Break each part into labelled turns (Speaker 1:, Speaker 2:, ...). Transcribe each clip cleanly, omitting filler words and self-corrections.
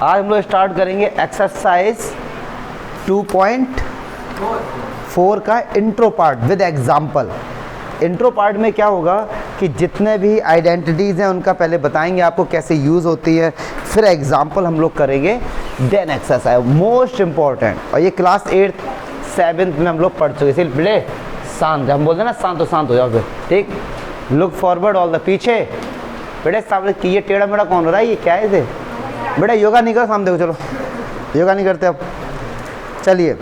Speaker 1: आज हम लोग स्टार्ट करेंगे एक्सरसाइज 2.4 का intro part with example. Intro part में क्या होगा कि जितने भी आइडेंटिटीज़ हैं उनका पहले बताएंगे आपको कैसे यूज़ होती है, फिर एग्जाम्पल हम लोग करेंगे, देन एक्सरसाइज मोस्ट इम्पॉर्टेंट। और ये क्लास 8th 7th में हम लोग पढ़ चुके, इसलिए बेटे शांत, हम बोलते हैं ना शांत हो जाओ फिर, ठीक। लुक फॉरवर्ड ऑल द पीछे। बेटे सामने कि ये टेढ़ा मेढ़ा कौन हो रहा है, ये क्या है इसे? बेटा योगा नहीं करो, सामने देखो, चलो योगा नहीं करते अब। चलिए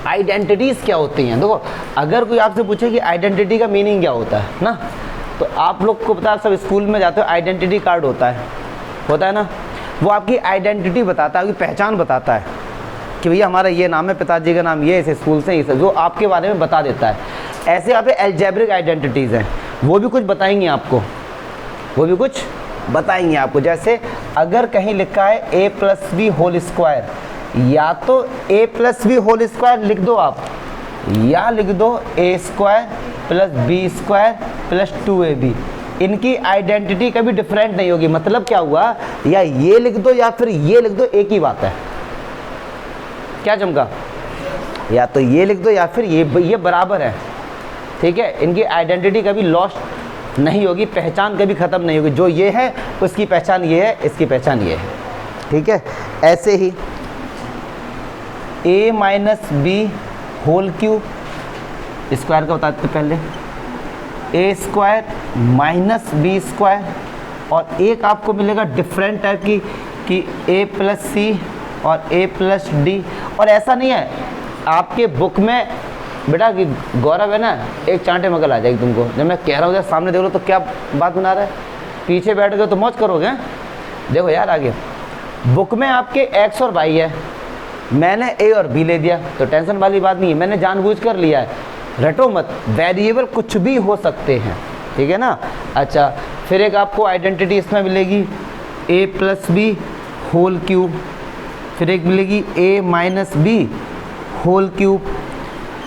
Speaker 1: आइडेंटिटीज़ क्या होती हैं, देखो अगर कोई आपसे पूछे कि आइडेंटिटी का मीनिंग क्या होता है ना, तो आप लोग को पता है, सब स्कूल में जाते हो आइडेंटिटी कार्ड होता है ना, वो आपकी आइडेंटिटी बताता है, आपकी पहचान बताता है कि भैया हमारा ये नाम है, पिताजी का नाम ये, इस स्कूल से, इस जो आपके बारे में बता देता है। ऐसे यहाँ पे एल्जेब्रिक आइडेंटिटीज़ हैं, वो भी कुछ बताएंगे आपको, जैसे अगर कहीं लिखा है a+b होल स्क्वायर, या तो a+b होल स्क्वायर लिख दो आप, या लिख दो a² + b² + 2ab। इनकी आइडेंटिटी कभी डिफरेंट नहीं होगी। मतलब क्या हुआ, या ये लिख दो या फिर ये लिख दो, एक ही बात है। क्या चमका? या तो ये लिख दो या फिर ये बराबर है, ठीक है। इनकी आइडेंटिटी कभी लॉस्ट नहीं होगी, पहचान कभी ख़त्म नहीं होगी। जो ये है उसकी पहचान ये है, इसकी पहचान ये है, ठीक है। ऐसे ही a - b whole cube, square का बताते पहले, a² - b², और एक आपको मिलेगा डिफरेंट टाइप की कि a+c और a+d। और ऐसा नहीं है आपके बुक में बेटा कि गौरव है ना, एक चांटे मगल आ जाएगी तुमको, जब मैं कह रहा हूँ सामने देख लो तो क्या बात बना रहा है, पीछे बैठ गए तो मौज करोगे। देखो यार आगे बुक में आपके x और y है, मैंने a और b ले दिया तो टेंशन वाली बात नहीं है, मैंने जानबूझ कर लिया है, रटो मत, वेरिएबल कुछ भी हो सकते हैं, ठीक है ना। अच्छा फिर एक आपको आइडेंटिटी इसमें मिलेगी a+b होल क्यूब, फिर एक मिलेगी a - b होल क्यूब,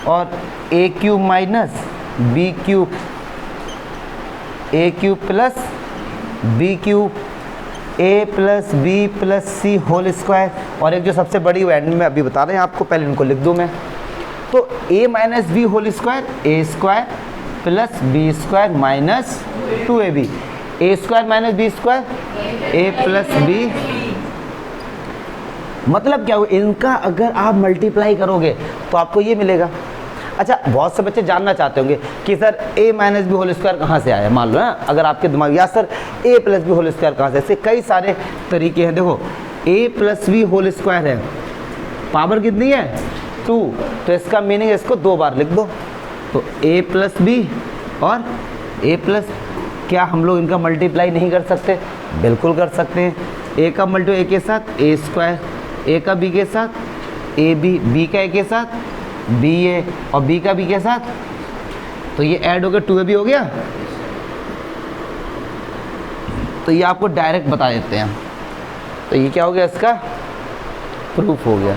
Speaker 1: और a³ - b³ a³ + b³ a+b + c whole square, और एक जो सबसे बड़ी एंड में अभी बता रहे हैं आपको, पहले इनको लिख दूँ मैं। तो a - b whole square a² + b² - 2ab, a² - b² a+b। मतलब क्या हो, इनका अगर आप मल्टीप्लाई करोगे तो आपको ये मिलेगा। अच्छा बहुत से बच्चे जानना चाहते होंगे कि sir a - b whole square कहाँ से आया, मान लो ना अगर आपके दिमाग, या sir a + b whole square कहाँ से, ऐसे कई सारे तरीके हैं। देखो a + b होल स्क्वायर है, पावर कितनी है 2, तो इसका मीनिंग इसको 2 बार लिख दो, तो a + b और a+, क्या हम लोग इनका मल्टीप्लाई नहीं कर सकते? बिल्कुल कर सकते हैं। a का मल्टीप्लाई a के साथ a², a का b के साथ ab, b का a के साथ ba, और b का b के साथ, तो ये ऐड हो गया 2ab हो गया। तो ये आपको डायरेक्ट बता देते हैं, तो ये क्या हो गया, इसका प्रूफ हो गया,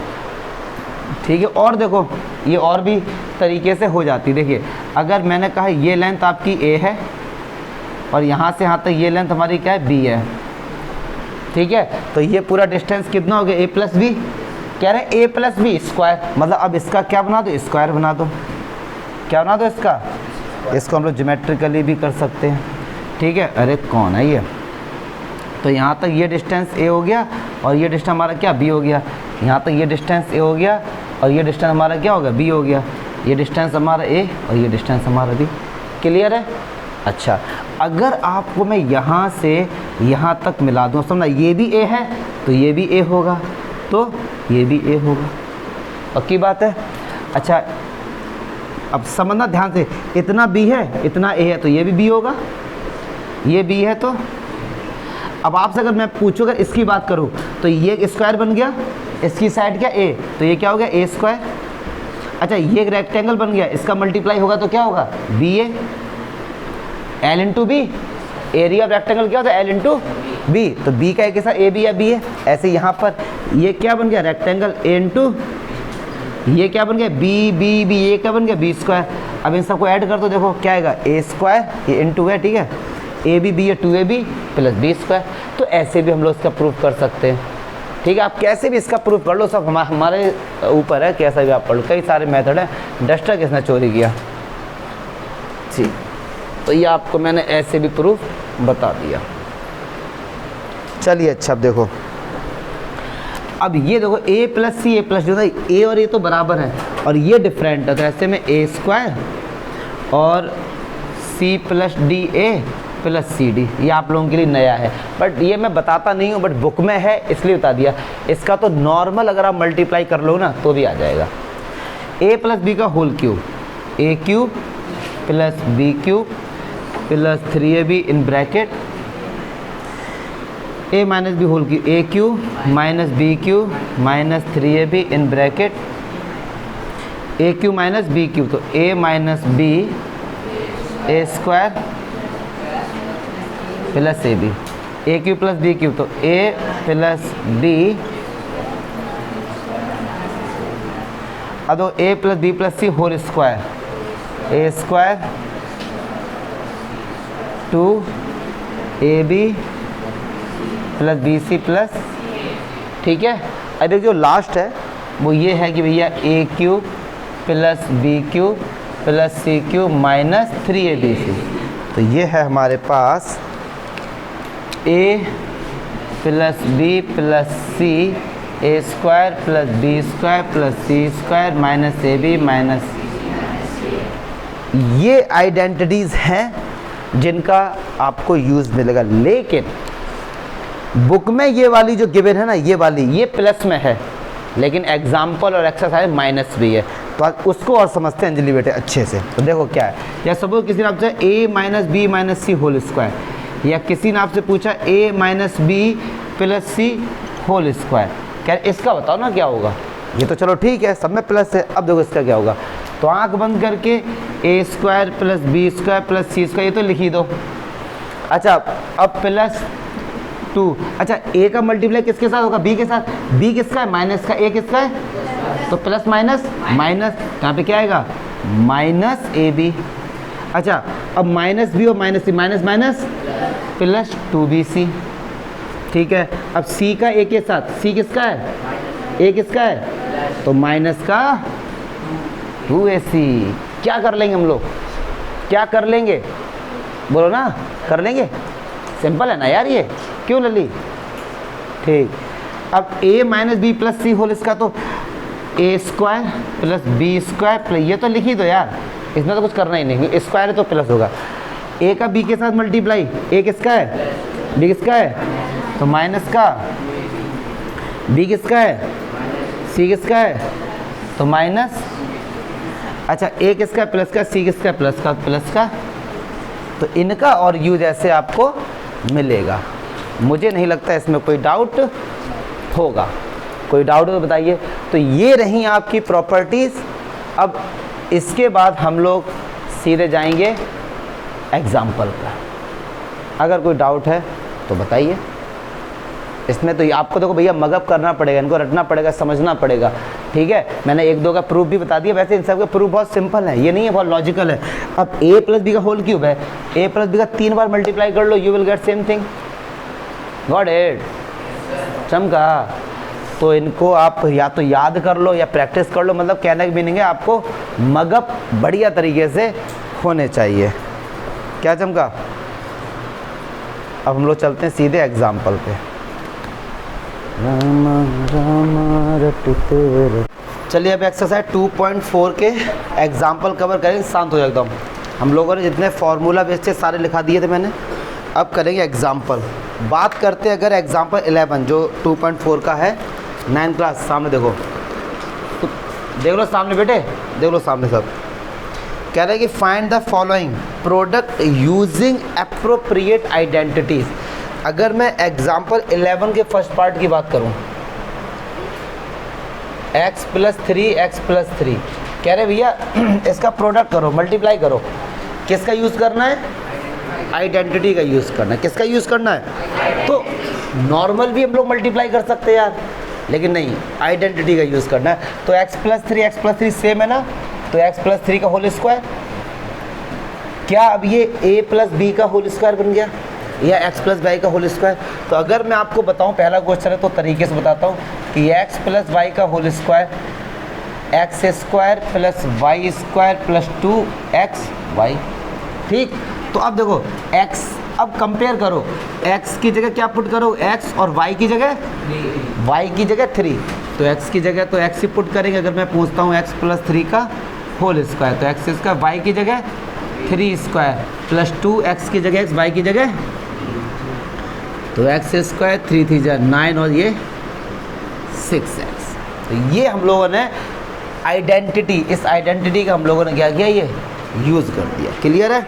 Speaker 1: ठीक है। और देखो ये और भी तरीके से हो जाती, देखिए अगर मैंने कहा ये लेंथ आपकी a है और यहाँ से यहाँ तक ये लेंथ हमारी क्या है, b है, ठीक है। तो ये पूरा डिस्टेंस कितना हो गया, a + b, कह रहे हैं a + b स्क्वायर, मतलब अब इसका क्या बना दो, स्क्वायर बना दो। क्या बना दो इसको हम लोग ज्योमेट्रिकली भी कर सकते हैं, ठीक है। अरे कौन है ये, तो यहाँ तक ये डिस्टेंस a हो गया और ये डिस्टेंस हमारा क्या b हो गया, यहाँ तक ये डिस्टेंस a हो गया और ये डिस्टेंस हमारा क्या होगा, b हो गया, ये डिस्टेंस हमारा a और ये डिस्टेंस हमारा b। क्लियर है? अच्छा अगर आपको मैं यहाँ से यहाँ तक मिला दूँ, समझना ये भी a है तो ये भी a होगा, तो ये भी a होगा, पक्की बात है। अच्छा अब समझना ध्यान से, इतना b है इतना a है तो ये भी b होगा, ये b है। तो अब आपसे अगर मैं पूछूँ, अगर इसकी बात करूँ तो ये स्क्वायर बन गया, इसकी साइड क्या a, तो ये क्या हो गया a²। अच्छा ये एक रेक्टेंगल बन गया, इसका मल्टीप्लाई होगा तो क्या होगा ba, l × b, area of rectangle क्या होता है l × b, तो b का एक साथ a b या b है। ऐसे यहाँ पर ये क्या बन गया, रेक्टेंगल a × ये क्या बन गया, b b b, ये क्या बन गया b²। अब इन सबको ऐड कर दो, देखो क्या आएगा a², ये × है, ठीक है, a b b या 2ab + b²। तो ऐसे भी हम लोग इसका प्रूफ कर सकते हैं, ठीक है, आप कैसे भी इसका प्रूफ कर लो, सब हमारे ऊपर है, कैसा भी आप पढ़ लो, कई सारे मेथड हैं। डस्टर किसने चोरी किया, ठीक, तो ये आपको मैंने ऐसे भी प्रूफ बता दिया। चलिए अच्छा, अब देखो, अब ये देखो a plus C A plus D, A और ए तो बराबर है और ये डिफरेंट है, तो ऐसे में ए स्क्वायर और C plus D A plus C D, ये आप लोगों के लिए नया है, बट ये मैं बताता नहीं हूँ, बट बुक में है इसलिए बता दिया। इसका तो नॉर्मल अगर आप मल्टीप्लाई कर लो ना तो भी आ जाएगा। ए प्लस बी का whole cube, A cube plus B cube plus 3ab in bracket A minus B whole cube, A cube minus B cube minus 3ab in bracket A cube minus B cube, तो A minus B A square plus A B, A cube plus B cube, तो A plus B, अब A plus B plus C whole square, A square 2ab plus B C plus, ठीक है। अरे जो last है वो ये है कि भैया A cube plus B cube plus C cube minus 3abc, तो ये है हमारे पास A plus B plus C A square plus B square plus C square minus A B minus, ये आइडेंटिटीज़ हैं जिनका आपको यूज़ मिलेगा। लेकिन बुक में ये वाली जो गिवन है ना, ये वाली, ये प्लस में है, लेकिन एग्जाम्पल और एक्सरसाइज माइनस भी है, तो आज उसको और समझते हैं अंजलि बेटे अच्छे से। तो देखो क्या है, या सपोज किसी ने आपसे ए माइनस बी माइनस सी होल स्क्वायर, या किसी ने आपसे पूछा ए minus B plus C whole square, क्या इसका बताओ ना क्या होगा। ये तो चलो ठीक है, सब में प्लस है, अब देखो इसका क्या होगा। तो आंख बंद करके A square plus B square plus C square, ये तो लिख ही दो। अच्छा, अब प्लस 2, अच्छा ए का मल्टीप्लाई किसके साथ होगा, बी के साथ, बी किसका है माइनस का, ए किसका है, तो प्लस माइनस माइनस, यहाँ पे क्या आएगा माइनस ए बी। अच्छा, अब माइनस बी और minus C, minus minus plus 2bc, ठीक है। अब सी का ए के साथ, सी किसका है, ए किसका है, तो माइनस का 2ac। क्या कर लेंगे हम लोग, क्या कर लेंगे, बोलो ना, कर लेंगे, सिंपल है ना यार, ये क्यों लली, ठीक। अब a minus B plus C whole, इसका तो A square plus B square plus, ये तो लिख ही दो यार, इसमें तो कुछ करना ही नहीं, स्क्वायर है तो प्लस होगा। ए का बी के साथ मल्टीप्लाई, ए किसका है, बी किसका है, तो माइनस का, बी किसका है, सी किसका है, तो माइनस, अच्छा ए किसका है प्लस का, सी किसका है प्लस का, प्लस का, तो इनका और यूज ऐसे आपको मिलेगा। मुझे नहीं लगता इसमें कोई डाउट होगा, कोई डाउट हो तो बताइए। तो ये रही आपकी प्रॉपर्टीज़। अब इसके बाद हम लोग सीधे जाएंगे एग्जाम्पल पर। अगर कोई डाउट है तो बताइए। इसमें तो आपको देखो भैया मगअप करना पड़ेगा, इनको रटना पड़ेगा, समझना पड़ेगा, ठीक है। मैंने एक दो का प्रूफ भी बता दिया, वैसे इन सब के प्रूफ बहुत सिंपल है, ये नहीं है बहुत लॉजिकल है। अब ए प्लस बी का होल क्यूब है, ए प्लस बी का 3 बार मल्टीप्लाई कर लो, you will get same thing. Got it, चमका। तो इनको आप या तो याद कर लो या प्रैक्टिस कर लो, मतलब कहने की मीनिंग है आपको मगअप बढ़िया तरीके से होने चाहिए। क्या चमका? अब हम लोग चलते हैं सीधे एग्जाम्पल पे। चलिए अब एक्सरसाइज 2.4 के एग्जाम्पल कवर करेंगे। शांत हो जाए एकदम। हम लोगों ने जितने फार्मूला बेस थे सारे लिखा दिए थे मैंने। अब करेंगे एग्जाम्पल। बात करते हैं अगर एग्जाम्पल 11 जो 2.4 का है, 9th क्लास। सामने देखो, तो देख लो सामने बेटे, देख लो सामने सब। कह रहे हैं कि find the following product using appropriate identities. अगर मैं एग्जाम्पल 11 के फर्स्ट पार्ट की बात करूं, x + 3x + 3, कह रहे भैया इसका प्रोडक्ट करो, मल्टीप्लाई करो। किसका यूज़ करना है? आइडेंटिटी का यूज़ करना है। किसका यूज़ करना है? तो नॉर्मल भी हम लोग मल्टीप्लाई कर सकते हैं यार, लेकिन नहीं, आइडेंटिटी का यूज़ करना है। तो x + 3 सेम है ना, तो x + 3 का होल स्क्वायर। क्या अब ये a + b का होल स्क्वायर बन गया? या एक्स प्लस वाई का होल स्क्वायर। तो अगर मैं आपको बताऊं पहला क्वेश्चन है तो तरीके से बताता हूं कि एक्स प्लस वाई का whole square X square plus Y square plus 2x Y. ठीक, तो अब देखो x, अब कंपेयर करो, x की जगह क्या पुट करो, x, और y की जगह y की जगह 3। तो x की जगह तो x ही पुट करेंगे। अगर मैं पूछता हूँ x प्लस 3 का होल स्क्वायर तो x स्क्वायर, y की जगह 3 स्क्वायर प्लस 2x की जगह x, y की जगह, तो x स्क्वायर 3 3 जा 9 और ये 6x। तो ये हम लोगों ने आइडेंटिटी, इस आइडेंटिटी का हम लोगों ने क्या किया, ये यूज़ कर दिया। क्लियर है?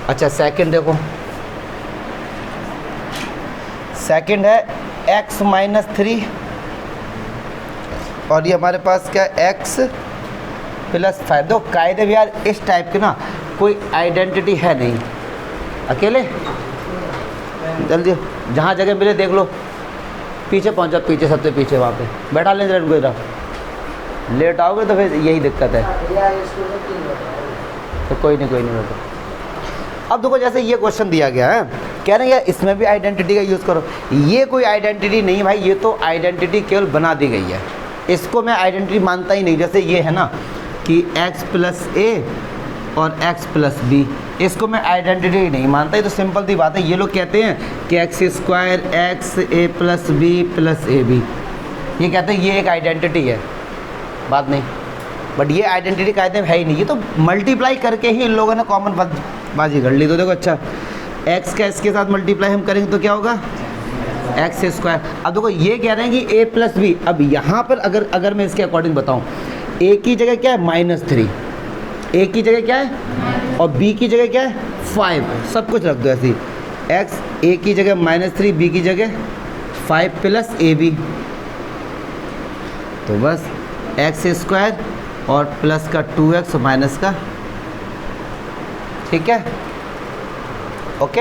Speaker 1: अच्छा सेकंड देखो, सेकंड है x माइनस 3 और ये हमारे पास क्या x प्लस 5। दो कायदे भी यार इस टाइप के ना कोई आइडेंटिटी है नहीं, अकेले जल्दी जहाँ जगह मिले देख लो, पीछे पहुँच जाओ, पीछे सबसे पीछे वहाँ पे बैठा लें जरा इनको इधर, लेट आओगे तो फिर यही दिक्कत है। तो कोई नहीं बेटा। अब देखो जैसे ये क्वेश्चन दिया गया है, कह रहे हैं यार इसमें भी आइडेंटिटी का यूज़ करो। ये कोई आइडेंटिटी नहीं भाई, ये तो आइडेंटिटी केवल बना दी गई है, इसको मैं आइडेंटिटी मानता ही नहीं। जैसे ये है ना कि x प्लस ए और x प्लस बी, इसको मैं आइडेंटिटी ही नहीं मानता। ये तो सिंपल सी बात है। ये लोग कहते हैं कि X square X A plus B plus A B, ये कहते हैं ये एक आइडेंटिटी है, बात नहीं। बट ये आइडेंटिटी कायदे में है ही नहीं, ये तो मल्टीप्लाई करके ही इन लोगों ने कॉमन बाजी कर ली। तो देखो अच्छा x का इसके साथ मल्टीप्लाई हम करेंगे तो क्या होगा, एक्स स्क्वायर। अब देखो ये कह रहे हैं कि a प्लस बी, अब यहाँ पर अगर मैं इसके अकॉर्डिंग बताऊँ, a की जगह क्या है -3, a की जगह क्या है और b की जगह क्या है 5, सब कुछ रख दो ऐसे ही। x a की जगह -3, b की जगह 5 प्लस ए बी, तो बस एक्स स्क्वायर और प्लस का 2x और माइनस का, ठीक है ओके।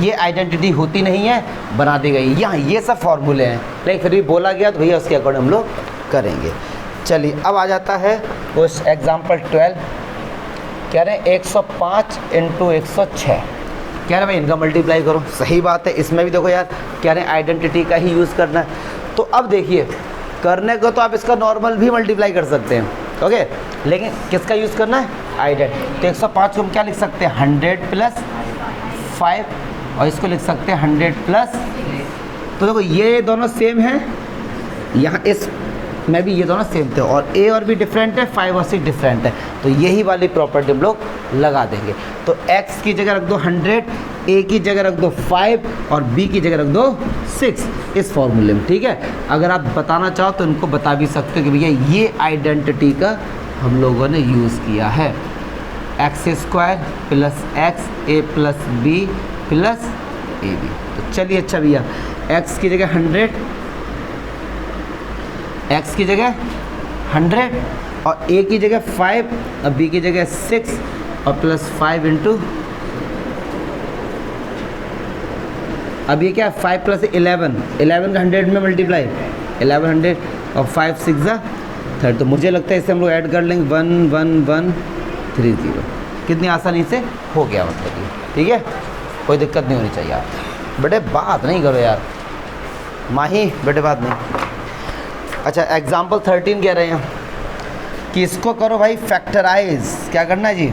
Speaker 1: ये आइडेंटिटी होती नहीं है, बना दी गई। यहाँ ये सब फॉर्मूले हैं, लेकिन फिर भी बोला गया तो भैया उसके अकॉर्डिंग हम लोग करेंगे। चलिए अब आ जाता है उस एग्जाम्पल 12, कह रहे हैं 105 × 106, कह रहे हैं भाई इनका मल्टीप्लाई करो। सही बात है, इसमें भी देखो यार कह रहे हैं आइडेंटिटी का ही यूज़ करना है। तो अब देखिए करने को तो आप इसका नॉर्मल भी मल्टीप्लाई कर सकते हैं, ओके, लेकिन किसका यूज़ करना है, आइडेंटिटी। तो 105 को हम क्या लिख सकते हैं, 100 प्लस 5, और इसको लिख सकते हैं 100 प्लस। तो देखो ये दोनों सेम हैं, यहाँ इस में भी ये दोनों सेम थे, और a और b डिफरेंट है, 5 और 6 डिफरेंट है। तो यही वाली प्रॉपर्टी हम लोग लगा देंगे। तो x की जगह रख दो 100, a की जगह रख दो 5 और b की जगह रख दो 6, इस फॉर्मूले में, ठीक है। अगर आप बताना चाहो तो इनको बता भी सकते हो कि भैया ये आइडेंटिटी का हम लोगों ने यूज़ किया है, X square plus X A plus B plus A B. तो चलिए अच्छा भैया x की जगह 100, x की जगह 100 और a की जगह 5 और b की जगह 6 और प्लस 5 इंटू, अब ये क्या 5 प्लस 11 का 100 में मल्टीप्लाई, 1100 और 5 6 जा 30। तो मुझे लगता है इसे हम लोग ऐड कर लेंगे 11130, कितनी आसानी से हो गया मतलब ये, ठीक है, कोई दिक्कत नहीं होनी चाहिए। आप बेटे बात नहीं करो यार, माही बेटे बात नहीं। अच्छा एग्जाम्पल 13 कह रहे हैं कि इसको करो भाई फैक्टराइज, क्या करना है जी,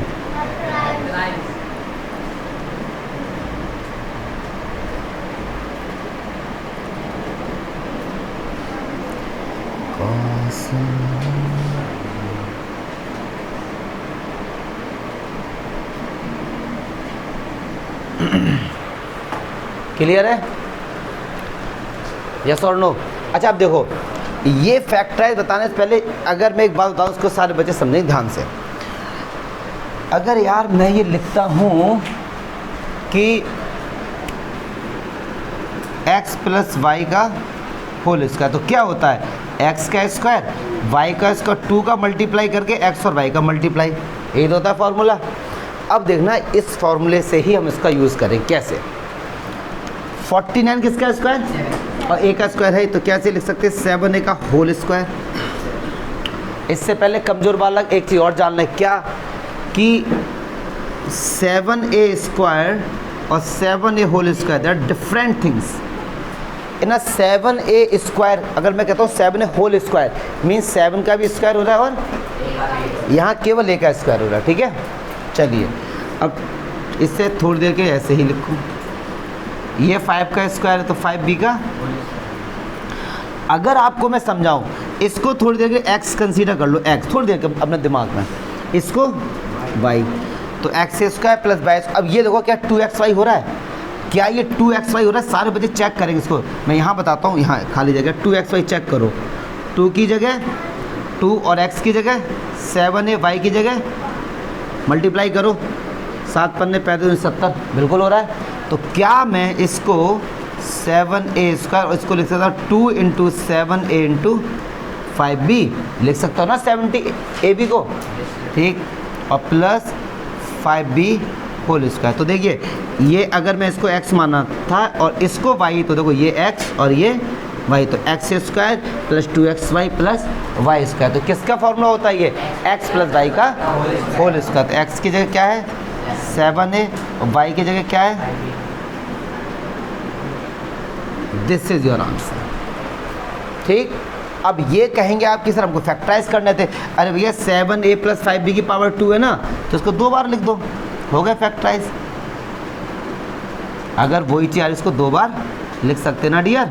Speaker 1: क्लियर है, यस और नो। अच्छा अब देखो ये फैक्टराइज बताने से पहले अगर मैं एक बात बताऊँ, उसको सारे बच्चे समझें ध्यान से। अगर यार मैं ये लिखता हूँ कि x प्लस वाई का होल स्क्वायर, तो क्या होता है x का स्क्वायर y का स्क्वायर 2 का मल्टीप्लाई करके x और y का मल्टीप्लाई, यही तो होता है फॉर्मूला। अब देखना इस फॉर्मूले से ही हम इसका यूज़ करें, कैसे 49 किसका स्क्वायर और a का स्क्वायर है, तो कैसे लिख सकते हैं 7a का होल स्क्वायर। इससे पहले कमज़ोर बालक एक चीज़ और जानना है, क्या कि 7a स्क्वायर और 7a whole square, that different things. In a 7a square, अगर मैं कहता हूँ 7a होल स्क्वायर मीन्स 7 का भी स्क्वायर हो रहा है और यहाँ केवल a का स्क्वायर हो रहा है, ठीक है। चलिए अब इससे थोड़ी देर के ऐसे ही लिखूँ, ये 5 का स्क्वायर है तो 5b का। अगर आपको मैं समझाऊं, इसको थोड़ी देर के x कंसीडर कर लो, x थोड़ी देर के अपने दिमाग में, इसको y, तो एक्स स्क्वायर प्लस वाई। अब ये देखो क्या 2xy हो रहा है, क्या ये 2xy हो रहा है? सारे बच्चे चेक करेंगे इसको, मैं यहाँ बताता हूँ, यहाँ खाली जगह 2xy चेक करो, 2 की जगह 2 और x की जगह 7a, y की जगह मल्टीप्लाई करो, 7 पन्ने 35 70, बिल्कुल हो रहा है। तो क्या मैं इसको 7a स्क्वायर और इसको लिख सकता हूँ 2 इंटू 7a इंटू 5b, लिख सकता हूँ ना 70ab को, ठीक, और प्लस 5b होल स्क्वायर। तो देखिए ये अगर मैं इसको x माना था और इसको y, तो देखो ये x और ये y, तो x square plus 2xy plus y square. तो किसका फॉर्मूला होता है ये? x प्लस y का होल स्क्वायर। तो x की जगह क्या है 7a और y की जगह क्या है, दिस इज योर आंसर, ठीक। अब ये कहेंगे आप कि सर हमको फैक्टराइज करने थे, अरे भैया 7a प्लस 5b की पावर 2 है ना, तो इसको 2 बार लिख दो, हो गया फैक्टराइज। अगर वही चीज़ इसको 2 बार लिख सकते ना डियर,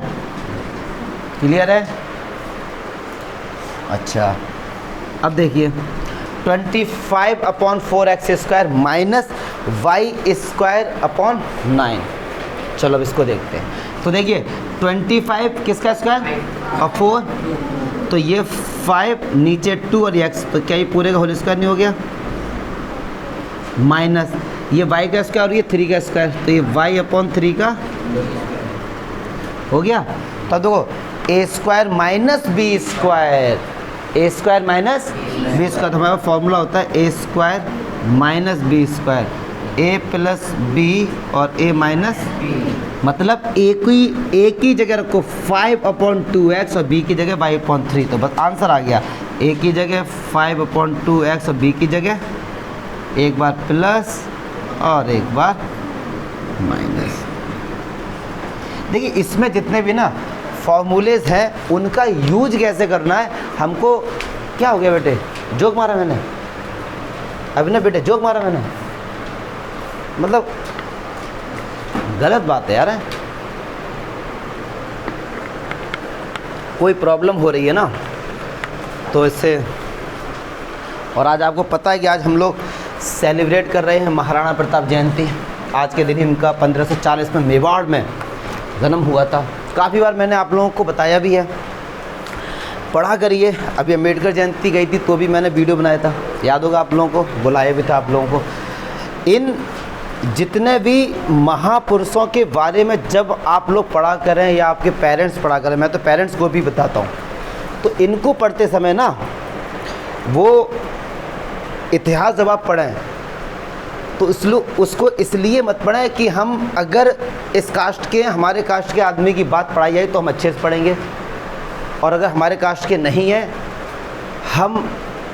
Speaker 1: क्लियर है? अच्छा अब देखिए 25/4x square minus Y square upon 9। चलो अब इसको देखते हैं। तो देखिए 25 किसका स्क्वायर और 4, तो ये 5 नीचे 2 और x, तो क्या ये पूरे का होल स्क्वायर नहीं हो गया, माइनस ये y का स्क्वायर और ये 3 का स्क्वायर, तो ये y अपॉन 3 का हो गया। तब देखो a square minus B square, a square minus B square, तो हमारा फॉर्मूला होता है a square minus B square, a plus B और a माइनस, मतलब a की जगह रखो 5/2x और b की जगह y/3, तो बस आंसर आ गया। a की जगह 5/2x और b की जगह एक बार प्लस और एक बार माइनस। देखिए इसमें जितने भी ना फॉर्मूलेज हैं उनका यूज कैसे करना है हमको। क्या हो गया बेटे, जोक मारा मैंने अभी ना बेटे, जोक मारा मैंने, मतलब गलत बात है यार, कोई प्रॉब्लम हो रही है ना तो इससे। और आज आपको पता है कि आज हम लोग सेलिब्रेट कर रहे हैं महाराणा प्रताप जयंती। आज के दिन इनका 1540 में मेवाड़ में जन्म हुआ था। काफ़ी बार मैंने आप लोगों को बताया भी है, पढ़ा करिए। अभी अम्बेडकर जयंती गई थी तो भी मैंने वीडियो बनाया था, याद होगा आप लोगों को, बुलाया भी था आप लोगों को। इन जितने भी महापुरुषों के बारे में जब आप लोग पढ़ा करें या आपके पेरेंट्स पढ़ा करें, मैं तो पेरेंट्स को भी बताता हूँ, तो इनको पढ़ते समय ना वो इतिहास जब आप पढ़ें तो उसको इसलिए मत पढ़ें कि हम अगर इस कास्ट के, हमारे कास्ट के आदमी की बात पढ़ाई जाए तो हम अच्छे से पढ़ेंगे, और अगर हमारे कास्ट के नहीं है, हम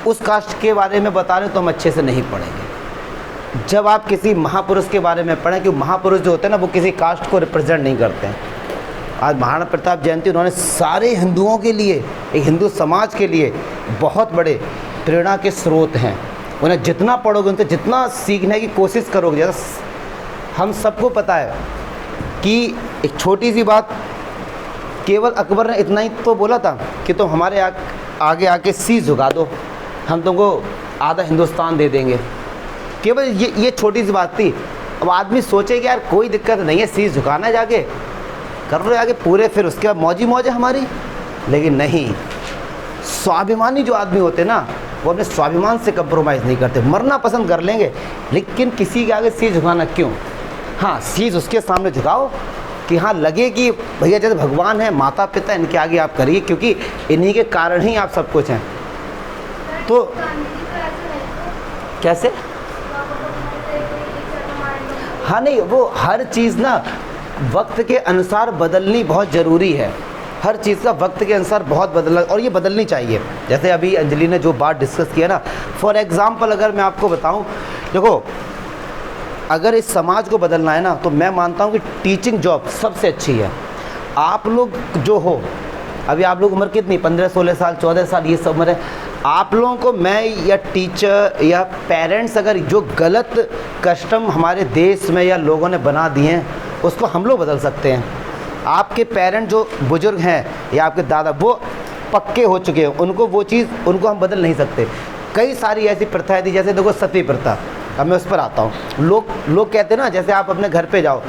Speaker 1: उस कास्ट के बारे में बता रहे तो हम अच्छे से नहीं पढ़ेंगे। जब आप किसी महापुरुष के बारे में पढ़ें, कि महापुरुष जो होते हैं ना वो किसी कास्ट को रिप्रेजेंट नहीं करते हैं। आज महाराणा प्रताप जयंती उन्होंने सारे हिंदुओं के लिए, एक हिंदू समाज के लिए बहुत बड़े प्रेरणा के स्रोत हैं। उन्हें जितना पढ़ोगे, उनसे जितना सीखने की कोशिश करोगे, जैसा हम सबको पता है कि एक छोटी सी बात, केवल अकबर ने इतना ही तो बोला था कि तुम हमारे आगे आके शीश झुका दो, हम तुमको आधा हिंदुस्तान दे देंगे। केवल ये छोटी सी बात थी। अब आदमी सोचे कि यार कोई दिक्कत नहीं है, शीश झुकाना है, जाके कर लो आगे पूरे, फिर उसके बाद मौज है हमारी। लेकिन नहीं, स्वाभिमानी जो आदमी होते ना वो अपने स्वाभिमान से कंप्रोमाइज़ नहीं करते। मरना पसंद कर लेंगे लेकिन किसी के आगे शीश झुकाना क्यों? हाँ, शीश उसके सामने झुकाओ कि हाँ लगे कि भैया जैसे भगवान है, माता पिता, इनके आगे आप करिए, क्योंकि इन्हीं के कारण ही आप सब कुछ हैं। तो कैसे? हाँ नहीं, वो हर चीज़ ना वक्त के अनुसार बदलनी बहुत ज़रूरी है। हर चीज़ का वक्त के अनुसार बहुत बदला, और ये बदलनी चाहिए। जैसे अभी अंजलि ने जो बात डिस्कस किया ना, फॉर एग्ज़ाम्पल अगर मैं आपको बताऊं, देखो अगर इस समाज को बदलना है ना, तो मैं मानता हूँ कि टीचिंग जॉब सबसे अच्छी है। आप लोग जो हो, अभी आप लोग उम्र कितनी, 15-16 साल, 14 साल, ये सब उम्र है। आप लोगों को मैं या टीचर या पेरेंट्स, अगर जो गलत कस्टम हमारे देश में या लोगों ने बना दिए हैं, उसको हम लोग बदल सकते हैं। आपके पेरेंट जो बुजुर्ग हैं या आपके दादा, वो पक्के हो चुके हैं, उनको वो चीज़ उनको हम बदल नहीं सकते। कई सारी ऐसी प्रथाएं थी, जैसे देखो सती प्रथा, अब मैं उस पर आता हूँ। लोग कहते हैं ना, जैसे आप अपने घर पे जाओ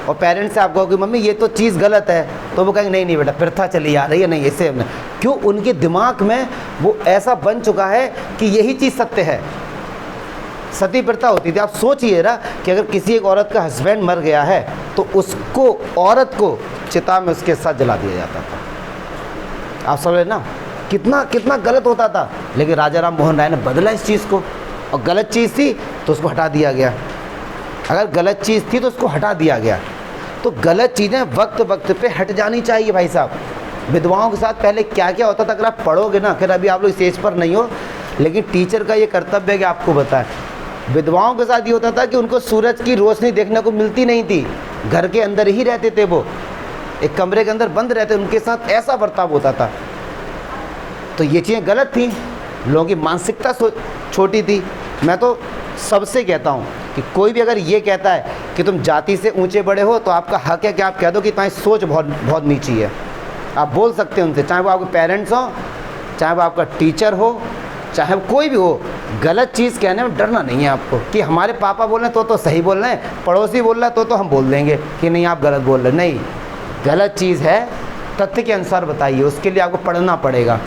Speaker 1: और पेरेंट्स से आप कहो कि मम्मी ये तो चीज़ गलत है, तो वो कहेंगे नहीं बेटा, प्रथा चली आ रही है, नहीं इससे हमने, क्यों? उनके दिमाग में वो ऐसा बन चुका है कि यही चीज़ सत्य है। सती प्रथा होती थी, आप सोचिए ना कि अगर किसी एक औरत का हस्बैंड मर गया है तो उसको, औरत को चिता में उसके साथ जला दिया जाता था। आप समझ ना कितना गलत होता था। लेकिन राजा राम मोहन राय ने बदला इस चीज़ को, और गलत चीज़ थी तो उसको हटा दिया गया। अगर गलत चीज़ थी तो उसको हटा दिया गया। तो गलत चीज़ें वक्त वक्त पे हट जानी चाहिए भाई साहब। विधवाओं के साथ पहले क्या क्या होता था, अगर आप पढ़ोगे ना, फिर अभी आप लोग इस एज पर नहीं हो, लेकिन टीचर का ये कर्तव्य है कि आपको बताएं। विधवाओं के साथ ये होता था कि उनको सूरज की रोशनी देखने को मिलती नहीं थी, घर के अंदर ही रहते थे, वो एक कमरे के अंदर बंद रहते, उनके साथ ऐसा बर्ताव होता था। तो ये चीज़ें गलत थी, लोगों की मानसिकता छोटी थी। मैं तो सबसे कहता हूँ कि कोई भी अगर ये कहता है कि तुम जाति से ऊंचे बड़े हो, तो आपका हक है कि आप कह दो कि तुम्हारी सोच बहुत नीची है। आप बोल सकते हैं उनसे, चाहे वो आपके पेरेंट्स हो, चाहे वो आपका टीचर हो, चाहे वो कोई भी हो। गलत चीज़ कहने में डरना नहीं है आपको, कि हमारे पापा बोल रहे हैं तो सही बोल रहे हैं, पड़ोसी बोल रहा है तो हम बोल देंगे कि नहीं आप गलत बोल रहे हैं। नहीं, गलत चीज़ है, तथ्य के अनुसार बताइए, उसके लिए आपको पढ़ना पड़ेगा।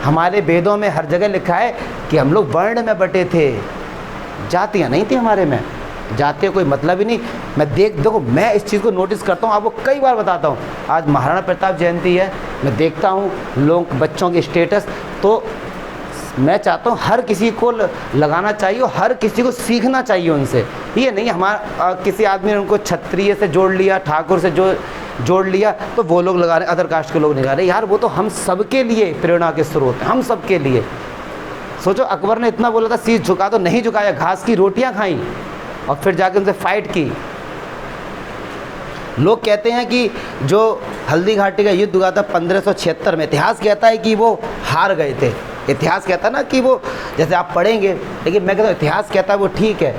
Speaker 1: हमारे वेदों में हर जगह लिखा है कि हम लोग वर्ण में बटे थे, जातियाँ नहीं थी हमारे में। जातियों कोई मतलब ही नहीं। देखो मैं इस चीज़ को नोटिस करता हूँ, आपको कई बार बताता हूँ। आज महाराणा प्रताप जयंती है, मैं देखता हूँ लोग, बच्चों के स्टेटस, तो मैं चाहता हूँ हर किसी को लगाना चाहिए और हर किसी को सीखना चाहिए उनसे। ये नहीं हमारा किसी आदमी ने उनको क्षत्रिय से जोड़ लिया, ठाकुर से जोड़ लिया, तो वो लोग लगा रहे, अदर कास्ट के लोग नहीं गा रहे। यार वो तो हम सबके लिए प्रेरणा के स्रोत हैं, हम सबके लिए। सोचो अकबर ने इतना बोला था शीश झुका, तो नहीं झुकाया, घास की रोटियां खाई और फिर जाके उनसे फाइट की। लोग कहते हैं कि जो हल्दी घाटी का युद्ध हुआ था 1576 में, इतिहास कहता है कि वो हार गए थे। इतिहास कहता है ना कि वो, जैसे आप पढ़ेंगे, लेकिन मैं कहता हूँ इतिहास कहता है वो ठीक है,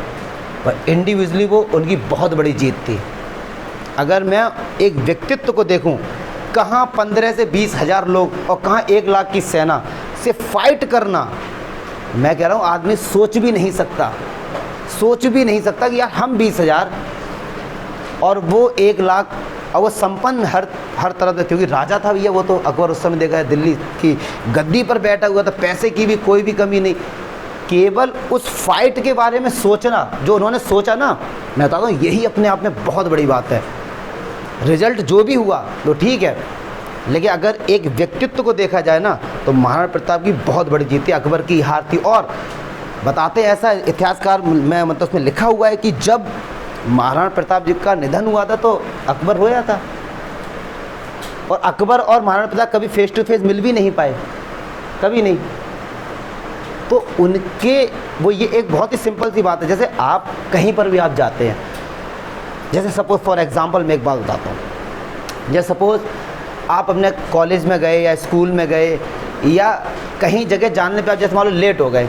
Speaker 1: पर इंडिविजुअली वो उनकी बहुत बड़ी जीत थी। अगर मैं एक व्यक्तित्व को देखूं, कहाँ 15 से 20 हज़ार लोग और कहाँ 1 लाख की सेना से फाइट करना, मैं कह रहा हूँ आदमी सोच भी नहीं सकता कि यार हम 20 हज़ार और वो 1 लाख, और वो संपन्न हर तरह से, क्योंकि राजा था भैया वो तो। अकबर उस समय देखा है दिल्ली की गद्दी पर बैठा हुआ था, पैसे की भी कोई भी कमी नहीं। केवल उस फाइट के बारे में सोचना, जो उन्होंने सोचा ना, मैं बताता हूँ यही अपने आप में बहुत बड़ी बात है। रिजल्ट जो भी हुआ तो ठीक है, लेकिन अगर एक व्यक्तित्व को देखा जाए ना, तो महाराणा प्रताप की बहुत बड़ी जीत थी, अकबर की हार थी। और बताते ऐसा इतिहासकार में, मतलब उसमें लिखा हुआ है कि जब महाराणा प्रताप जी का निधन हुआ था तो अकबर रोया था, और अकबर और महाराणा प्रताप कभी फेस टू फेस मिल भी नहीं पाए, कभी नहीं। तो उनके वो, ये एक बहुत ही सिंपल सी बात है। जैसे आप कहीं पर भी आप जाते हैं, जैसे सपोज फॉर एग्जांपल मैं एक बात बताता हूँ। जैसे सपोज आप अपने कॉलेज में गए या स्कूल में गए या कहीं जगह जानने पे आप जैसे मान लो लेट हो गए,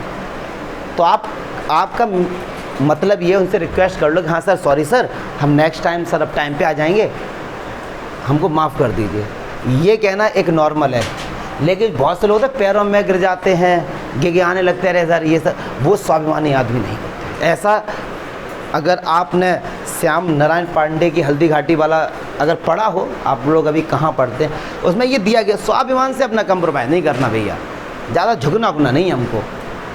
Speaker 1: तो आपका मतलब ये उनसे रिक्वेस्ट कर लो कि हाँ सर, सॉरी सर, हम नेक्स्ट टाइम सर अब टाइम पे आ जाएंगे, हमको माफ़ कर दीजिए। ये कहना एक नॉर्मल है, लेकिन बहुत से लोग तो पैरों में गिर जाते हैं, गिड़गिड़ाने लगते हैं, सर ये सर, वो स्वाभिमानी आदमी नहीं करते ऐसा। अगर आपने श्याम नारायण पांडे की हल्दी घाटी वाला अगर पढ़ा हो, आप लोग अभी कहाँ पढ़ते हैं, उसमें ये दिया गया स्वाभिमान से अपना कंप्रोमाइज़ नहीं करना भैया, ज़्यादा झुकना अपना नहीं हमको।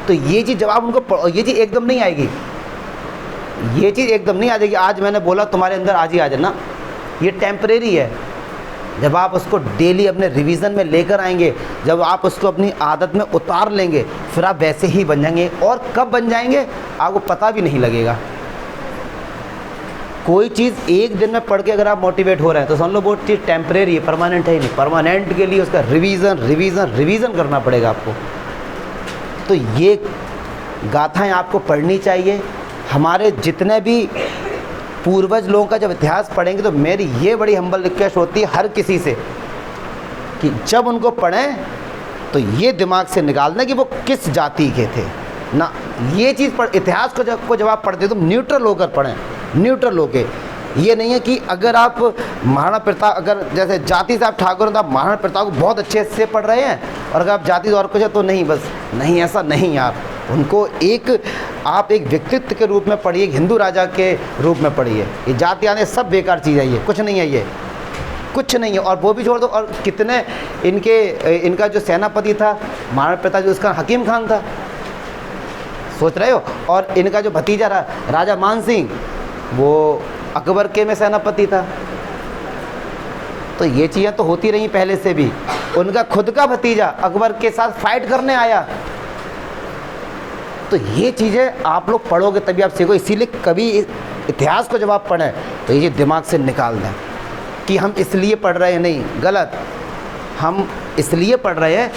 Speaker 1: तो ये चीज़ जब आप उनको, ये चीज़ एकदम नहीं आएगी, ये चीज़ एकदम नहीं आ जाएगी। आज मैंने बोला तुम्हारे अंदर आज ही आ जाना, ये टेम्परेरी है। जब आप उसको डेली अपने रिवीजन में लेकर आएंगे, जब आप उसको अपनी आदत में उतार लेंगे, फिर आप वैसे ही बन जाएंगे। और कब बन जाएंगे आपको पता भी नहीं लगेगा। कोई चीज़ एक दिन में पढ़ के अगर आप मोटिवेट हो रहे हैं तो समझ लो वो चीज़ टेम्परेरी है, परमानेंट है ही नहीं। परमानेंट के लिए उसका रिवीज़न करना पड़ेगा आपको। तो ये गाथाएं आपको पढ़नी चाहिए। हमारे जितने भी पूर्वज लोगों का जब इतिहास पढ़ेंगे तो मेरी ये बड़ी हम्बल रिक्वेस्ट होती है हर किसी से कि जब उनको पढ़ें तो ये दिमाग से निकाल दें कि वो किस जाति के थे ना। ये चीज़ पर इतिहास को जब आप पढ़ते हो तो न्यूट्रल होकर पढ़ें, न्यूट्रल होके। ये नहीं है कि अगर आप महाराणा प्रताप, अगर जैसे जाति से आप ठाकुर हैं तो आप महाराणा प्रताप को बहुत अच्छे से पढ़ रहे हैं, और अगर आप जाति और कुछ है तो नहीं, बस नहीं, ऐसा नहीं। आप उनको आप एक व्यक्तित्व के रूप में पढ़िए, हिंदू राजा के रूप में पढ़िए। ये जाति आने सब बेकार चीज़ है, ये कुछ नहीं है, ये कुछ नहीं है। और वो भी छोड़ दो, और कितने इनका जो सेनापति था महाराणा प्रताप जी, उसका हकीम खान था, सोच रहे हो। और इनका जो भतीजा रहा राजा मान सिंह, वो अकबर के में सेनापति था। तो ये चीज़ें तो होती रही पहले से भी। उनका खुद का भतीजा अकबर के साथ फाइट करने आया। तो ये चीज़ें आप लोग पढ़ोगे तभी आप सीखो। इसीलिए कभी इतिहास को जब आप पढ़ें तो ये दिमाग से निकाल दें कि हम इसलिए पढ़ रहे हैं, नहीं, गलत। हम इसलिए पढ़ रहे हैं,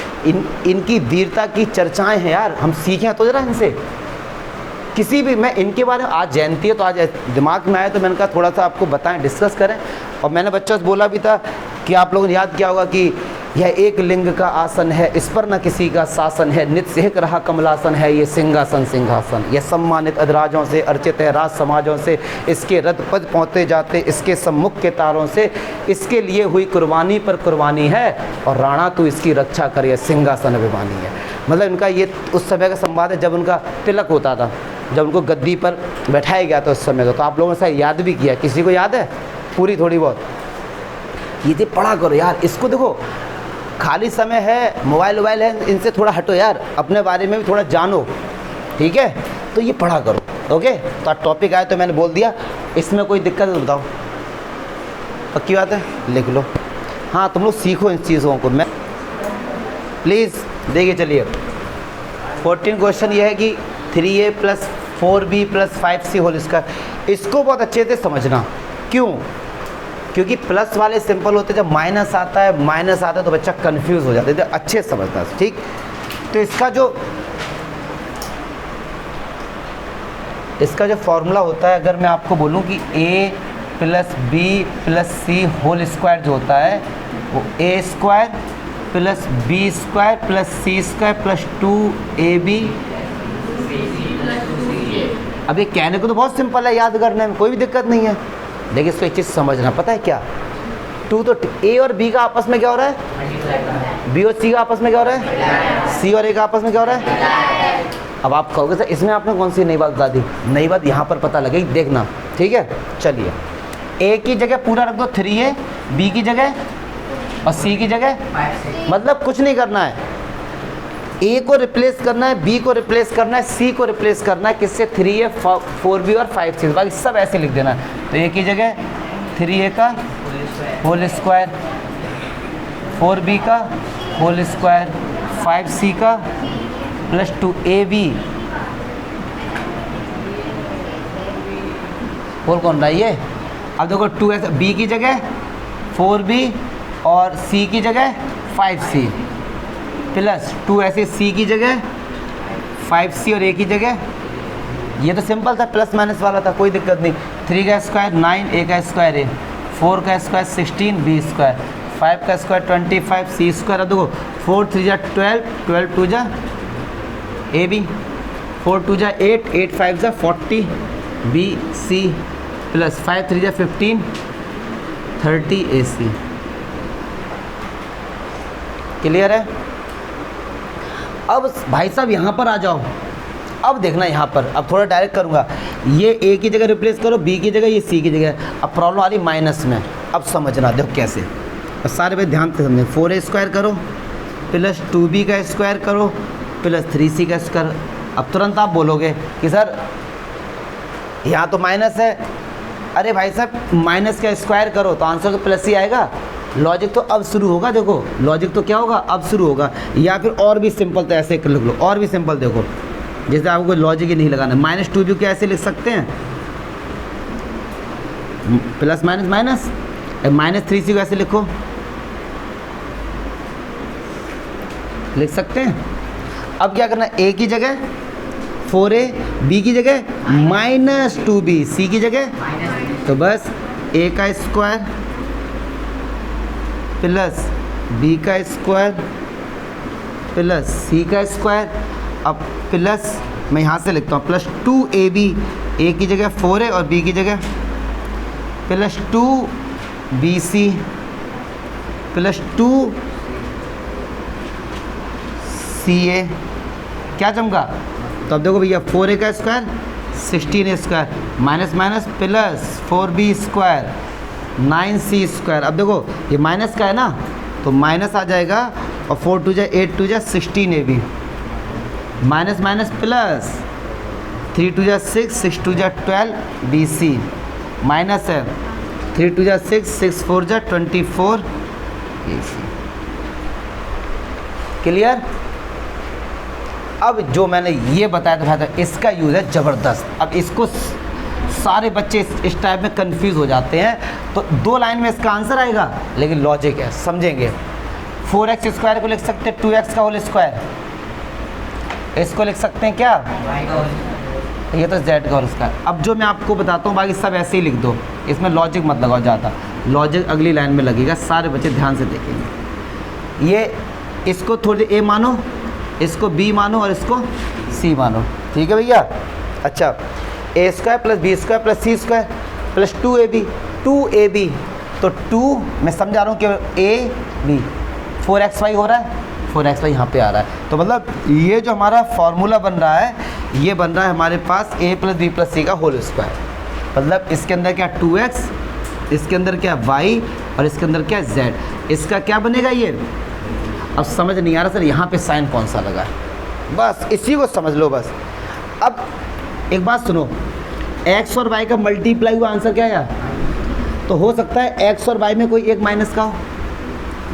Speaker 1: इनकी वीरता की चर्चाएं हैं यार, हम सीखें तो जरा इनसे। किसी भी, मैं इनके बारे में, आज जयंती है तो आज दिमाग में आया तो मैंने कहा थोड़ा सा आपको बताएं, डिस्कस करें। और मैंने बच्चों से बोला भी था कि आप लोगों ने याद किया होगा कि यह एक लिंग का आसन है, इस पर न किसी का शासन है, नित्य एक रहा कमलासन है, ये सिंहासन सिंहासन, यह सम्मानित अधराजों से अर्चित है राज समाजों से, इसके रद पद पहुँचते जाते इसके सम्मुख के तारों से, इसके लिए हुई कुर्बानी पर कुर्बानी है, और राणा तू इसकी रक्षा कर, यह सिंहासन अभिमानी है। मतलब इनका ये उस समय का संवाद है जब उनका तिलक होता था, जब उनको गद्दी पर बैठाया गया था उस समय। तो आप लोगों ने शायद याद भी किया, किसी को याद है पूरी थोड़ी बहुत? ये चीज़ पढ़ा करो यार, इसको देखो, खाली समय है, मोबाइल है, इनसे थोड़ा हटो यार, अपने बारे में भी थोड़ा जानो, ठीक है? तो ये पढ़ा करो, ओके? तो आज टॉपिक आया तो मैंने बोल दिया, इसमें कोई दिक्कत है तो बताओ, पक्की बात है, लिख लो। हाँ, तुम लोग सीखो इन चीज़ों को। मैं प्लीज़ देखिए, चलिए 14 क्वेश्चन ये है कि 3a + 4b + 5c whole square, इसको बहुत अच्छे से समझना। क्यों? क्योंकि प्लस वाले सिंपल होते, जब माइनस आता है तो बच्चा कंफ्यूज हो जाता है, तो अच्छे से समझता है, ठीक? तो इसका जो फॉर्मूला होता है, अगर मैं आपको बोलूं कि a + b + c whole square जो होता है वो a² + b² + c² + 2ab। अब ये कहने को तो बहुत सिंपल है, याद करने में कोई भी दिक्कत नहीं है, लेकिन इसको एक चीज़ समझना, पता है क्या? 2 तो a और b का आपस में क्या हो रहा है? b और c का आपस में क्या हो रहा है? c और a का आपस में क्या हो रहा है? अब आप कहोगे सर इसमें आपने कौन सी नई बात बता दी? नई बात यहाँ पर पता लगेगी, देखना, ठीक है? चलिए, a की जगह पूरा रख दो 3a, b की जगह और c की जगह, मतलब कुछ नहीं करना है। a को रिप्लेस करना है, b को रिप्लेस करना है, c को रिप्लेस करना है, किससे? 3a, 4b और 5c, बाकी सब ऐसे लिख देना है। तो a की जगह 3a का होल स्क्वायर, 4b का होल स्क्वायर, 5c का + 2ab। होल कौन रहा है ये? अब देखो 2 ऐसे, b की जगह 4b और c की जगह 5c + 2 ऐसे c की जगह 5c और a की जगह। ये तो सिंपल था, प्लस माइनस वाला था, कोई दिक्कत नहीं। 3 का स्क्वायर 9, a का स्क्वायर a, 4 का स्क्वायर 16, b², 5 का स्क्वायर 25, c²। अब देखो 4 3 जा 12, 12 2 जा ab, 4 2 जा 8, 8 5 जा 40 bc + 5 3 जा 15, 30 ac। क्लियर है? अब भाई साहब यहाँ पर आ जाओ, अब देखना यहाँ पर, अब थोड़ा डायरेक्ट करूँगा। ये a की जगह रिप्लेस करो, b की जगह, ये c की जगह। अब प्रॉब्लम आ रही माइनस में, अब समझना, देखो कैसे। अब सारे भाई ध्यान से समझें। 4a² करो + 2b का स्क्वायर करो + 3c का स्क्वायर। अब तुरंत आप बोलोगे कि सर यहाँ तो माइनस है। अरे भाई साहब माइनस का स्क्वायर करो तो आंसर तो प्लस ही आएगा। लॉजिक तो अब शुरू होगा, देखो लॉजिक तो क्या होगा, अब शुरू होगा। या फिर और भी सिंपल, तो ऐसे लिख लो, और भी सिंपल देखो, जैसे आपको कोई लॉजिक ही नहीं लगाना। -2b को ऐसे लिख सकते हैं, प्लस माइनस माइनस, -3c को ऐसे लिखो, लिख सकते हैं। अब क्या करना है, a की जगह 4a, b की जगह -2b, c की जगह, तो बस a का स्क्वायर प्लस b का स्क्वायर प्लस c का स्क्वायर, अब प्लस मैं यहाँ से लिखता हूँ प्लस 2ab, a की जगह 4a और b की जगह प्लस 2bc प्लस 2ca, क्या चमका? तो अब देखो भैया 4a का square 16a square minus minus plus 4b square 9c square. अब देखो ये माइनस का है ना, तो माइनस आ जाएगा और 4 2 जा 8 2 जा 16ab माइनस माइनस प्लस 3 2 जा 6 6 2 जा 12bc माइनस है 3 2 जा 6 6 4 जा 24 ac। क्लियर? अब जो मैंने ये बताया था इसका यूज़ है ज़बरदस्त। अब इसको सारे बच्चे इस टाइप में कंफ्यूज हो जाते हैं, तो 2 लाइन में इसका आंसर आएगा, लेकिन लॉजिक है, समझेंगे। 4x स्क्वायर को लिख सकते हैं 2x का होल स्क्वायर, इसको लिख सकते हैं क्या, ये तो z का होल स्क्वायर। अब जो मैं आपको बताता हूँ बाकी सब ऐसे ही लिख दो, इसमें लॉजिक मत लगाओ ज़्यादा, लॉजिक अगली लाइन में लगेगा, सारे बच्चे ध्यान से देखेंगे। ये इसको थोड़ी a मानो, इसको b मानो और इसको c मानो, ठीक है भैया। अच्छा, a square plus b square plus c square plus 2ab, तो 2 मैं समझा रहा हूँ कि a b 4xy हो रहा है, 4xy यहाँ पे आ रहा है, तो मतलब ये जो हमारा फॉर्मूला बन रहा है, ये बन रहा है हमारे पास a plus b plus c का होल स्क्वायर। मतलब इसके अंदर क्या 2x, इसके अंदर क्या y और इसके अंदर क्या z, इसका क्या बनेगा ये। अब समझ नहीं आ रहा सर यहाँ पे साइन कौन सा लगा है, बस इसी को समझ लो बस। अब एक बात सुनो, x और y का मल्टीप्लाई हुआ आंसर क्या आया, तो हो सकता है x और y में कोई एक माइनस का हो,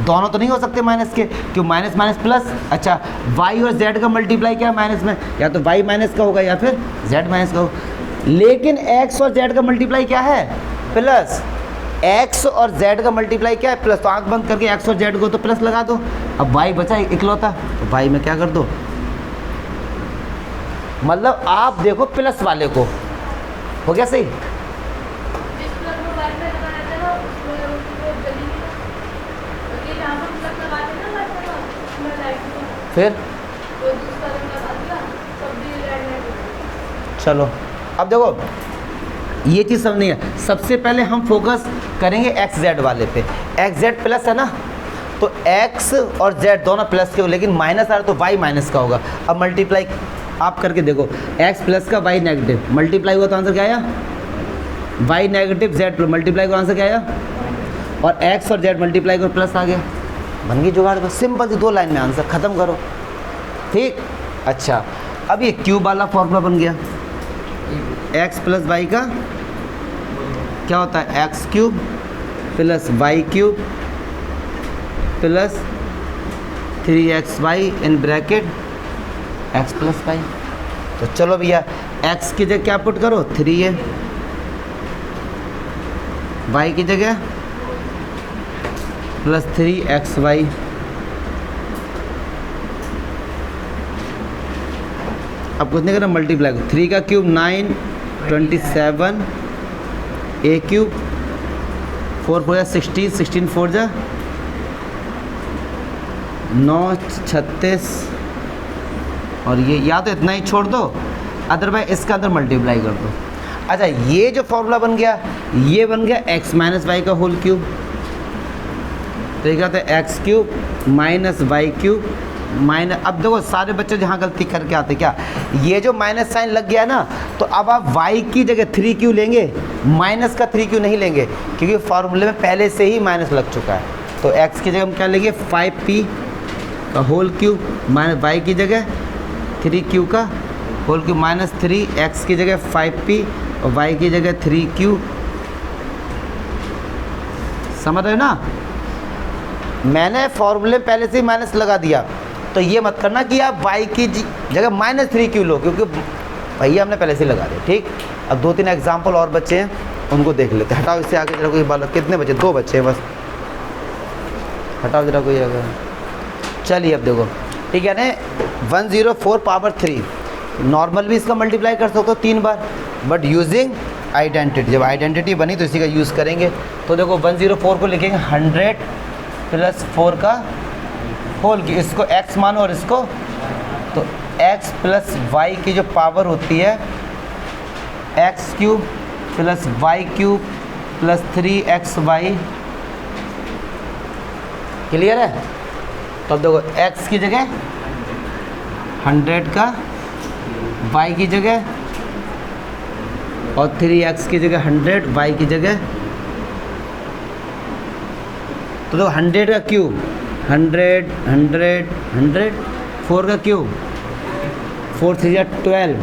Speaker 1: दोनों तो नहीं हो सकते माइनस के, क्यों माइनस माइनस प्लस। अच्छा, y और z का मल्टीप्लाई क्या है माइनस में, या तो y माइनस का होगा या फिर z माइनस का होगा, लेकिन x और z का मल्टीप्लाई क्या है प्लस, x और z का मल्टीप्लाई क्या है प्लस, तो आंख बंद करके x और z को तो प्लस लगा दो। अब y बचा इकलौता, तो y में क्या कर दो, मतलब आप देखो प्लस वाले को, हो गया सही। फिर चलो अब देखो ये चीज़ समझनी है, सबसे पहले हम फोकस करेंगे एक्स जेड वाले पे। एक्स जेड प्लस है ना, तो एक्स और जेड दोनों प्लस के हो, लेकिन माइनस आ रहा तो वाई माइनस का होगा। अब मल्टीप्लाई आप करके देखो, एक्स प्लस का वाई नेगेटिव, मल्टीप्लाई हुआ तो आंसर क्या आया, Y negative Z plus, multiply का आंसर क्या आया, और एक्स और जेड मल्टीप्लाई को प्लस आ गया, बन गई जुगाड़। बस सिंपल सी 2 लाइन में आंसर ख़त्म करो, ठीक। अच्छा, अब ये क्यूब वाला फॉर्मूला बन गया, एक्स प्लस वाई का क्या होता है, X cube plus Y cube plus 3xy in bracket X plus Y. तो चलो भैया एक्स की जगह क्या पुट करो 3a, वाई की जगह प्लस 3xy, अब कुछ नहीं करना, मल्टीप्लाई करो, 3 का क्यूब 9 27, a क्यूब 4 4 16 16 4 जा 9 36, और ये या तो इतना ही छोड़ दो, अदरवाइज इसका अंदर मल्टीप्लाई कर दो। अच्छा, ये जो फॉर्मूला बन गया, ये बन गया x माइनस वाई का होल क्यूब, तो क्या होता है X cube minus Y cube minus. अब देखो सारे बच्चे जहाँ गलती करके आते क्या, ये जो माइनस साइन लग गया ना, तो अब आप y की जगह 3q लेंगे, माइनस का 3q नहीं लेंगे, क्योंकि फार्मूले में पहले से ही माइनस लग चुका है। तो x की जगह हम क्या लेंगे 5p का होल क्यूब माइनस y की जगह 3q का होल क्यूब माइनस 3x की जगह 5p और y की जगह 3q। समझ रहे हो ना, मैंने फॉर्मूले पहले से ही माइनस लगा दिया, तो ये मत करना कि आप y की जगह माइनस 3q लो, क्योंकि भैया हमने पहले से ही लगा दिया, ठीक। अब 2-3 एग्जाम्पल और बच्चे हैं, उनको देख लेते हैं। हटाओ इससे आगे जरा कोई बालक, कितने बच्चे, 2 बच्चे हैं बस, हटाओ जरा कोई अगर। चलिए अब देखो, ठीक है ना, 104 पावर 3, नॉर्मल भी इसका मल्टीप्लाई कर सकते हो 3 बार, बट यूजिंग आइडेंटिटी। जब आइडेंटिटी बनी तो इसी का यूज़ करेंगे। तो देखो 104 को लिखेंगे 100 + 4 का होल की, इसको x मानो और इसको, तो x + y की जो पावर होती है x³ + y³ + 3xy। क्लियर है? तो अब देखो x की जगह 100 का, y की जगह, और 3x की जगह 100, y की जगह। तो देखो 100 का क्यूब 100 100 100, 4 का क्यूब 4 3 12।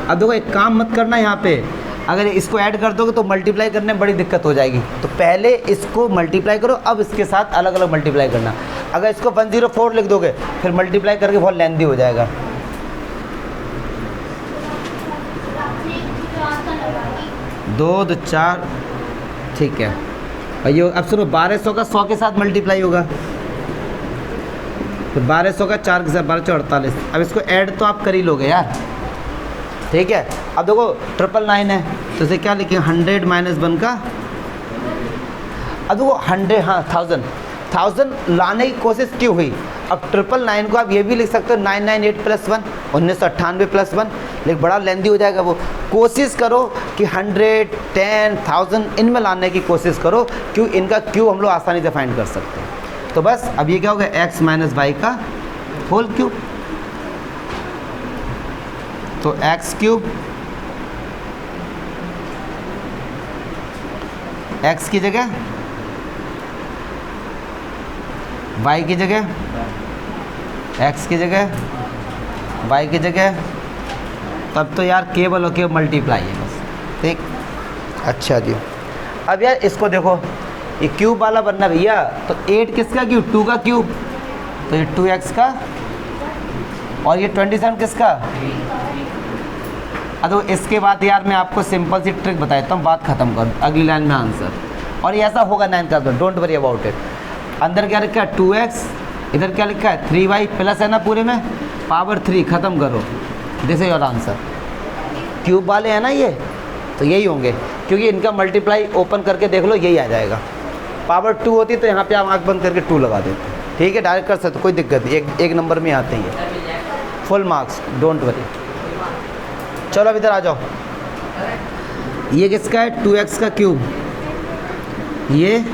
Speaker 1: अब देखो एक काम मत करना यहाँ पे, अगर इसको ऐड कर दोगे तो मल्टीप्लाई करने में बड़ी दिक्कत हो जाएगी। तो पहले इसको मल्टीप्लाई करो, अब इसके साथ अलग अलग मल्टीप्लाई करना। अगर इसको 104 लिख दोगे फिर मल्टीप्लाई करके बहुत लेंदी हो जाएगा। दो 2 4, ठीक है। और ये अब सुनो 1200 का 100 के साथ मल्टीप्लाई होगा, तो 1200 का 4 के साथ 12 48। अब इसको ऐड तो आप कर ही लोगे यार, ठीक है। अब देखो 999 है तो इसे क्या लिखें 100 - 1 का। अब देखो 100, हाँ 1000 लाने की कोशिश क्यों हुई। अब 999 को आप ये भी लिख सकते हो 998 + 1, 1998 + 1, लेकिन बड़ा लेंदी हो जाएगा वो। कोशिश करो कि 100 10 1000 इनमें लाने की कोशिश करो, क्यों इनका क्यू हम लोग आसानी से फाइंड कर सकते हैं। तो बस अब ये क्या होगा x - y का होल क्यूब। तो x³ x की जगह, y की जगह, x की जगह, y की जगह। तब तो यार केवल और केवल मल्टीप्लाई है बस, ठीक। अच्छा जी, अब यार इसको देखो, ये क्यूब वाला बनना भैया, तो 8 किसका क्यूब, 2 का क्यूब, तो ये 2x का, और ये 27 किसका। अब तो इसके बाद यार मैं आपको सिंपल सी ट्रिक बताता हूँ, बात खत्म कर, अगली लाइन में आंसर। और ये ऐसा होगा 9 का, डोंट वरी अबाउट इट। अंदर क्या लिखा है 2x, इधर क्या लिखा है 3y प्लस है ना, पूरे में पावर 3, ख़त्म करो, this is your answer. Cube वाले हैं ना ये, तो यही होंगे, क्योंकि इनका मल्टीप्लाई ओपन करके देख लो यही आ जाएगा। पावर 2 होती तो यहाँ पे आप आँख बंद करके 2 लगा देते, ठीक है, डायरेक्ट कर सकते, कोई दिक्कत नहीं, एक नंबर में आते हैं, फुल मार्क्स, डोंट वरी। चलो अब इधर आ जाओ, ये किसका है 2x का क्यूब, ये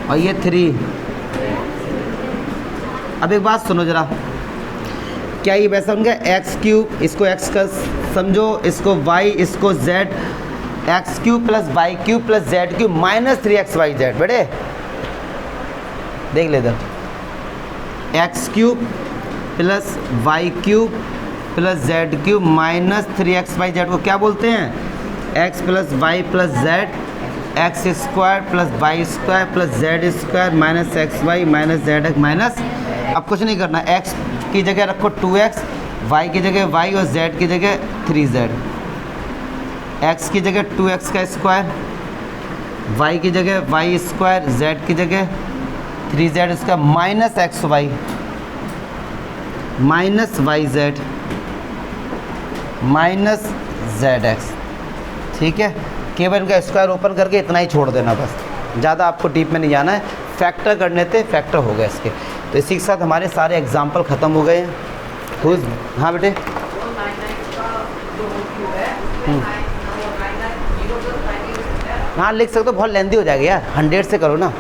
Speaker 1: और ये 3। अब एक बात सुनो जरा, क्या ये वैसा बन गया x³, इसको x का समझो, इसको y, इसको z, x³ + y³ + z³ - 3xyz। बेटे देख ले इधर, x³ + y³ + z³ - 3xyz को क्या बोलते हैं, x + y + z, x² + y² + z² - xy - zx minus. अब कुछ नहीं करना, x की जगह रखो 2x, y की जगह y और z की जगह 3z। x की जगह 2x का स्क्वायर, y की जगह y², z की जगह 3z इसका minus xy minus yz minus zx, ठीक है। केवल इनका स्क्वायर ओपन करके इतना ही छोड़ देना बस, ज़्यादा आपको डीप में नहीं जाना है। फैक्टर करने थे, फैक्टर हो गए इसके। तो इसी के साथ हमारे सारे एग्जाम्पल ख़त्म हो गए हैं। हाँ बेटे, हाँ लिख सकते हो, बहुत लेंदी हो जाएगा यार, 100 से करो ना।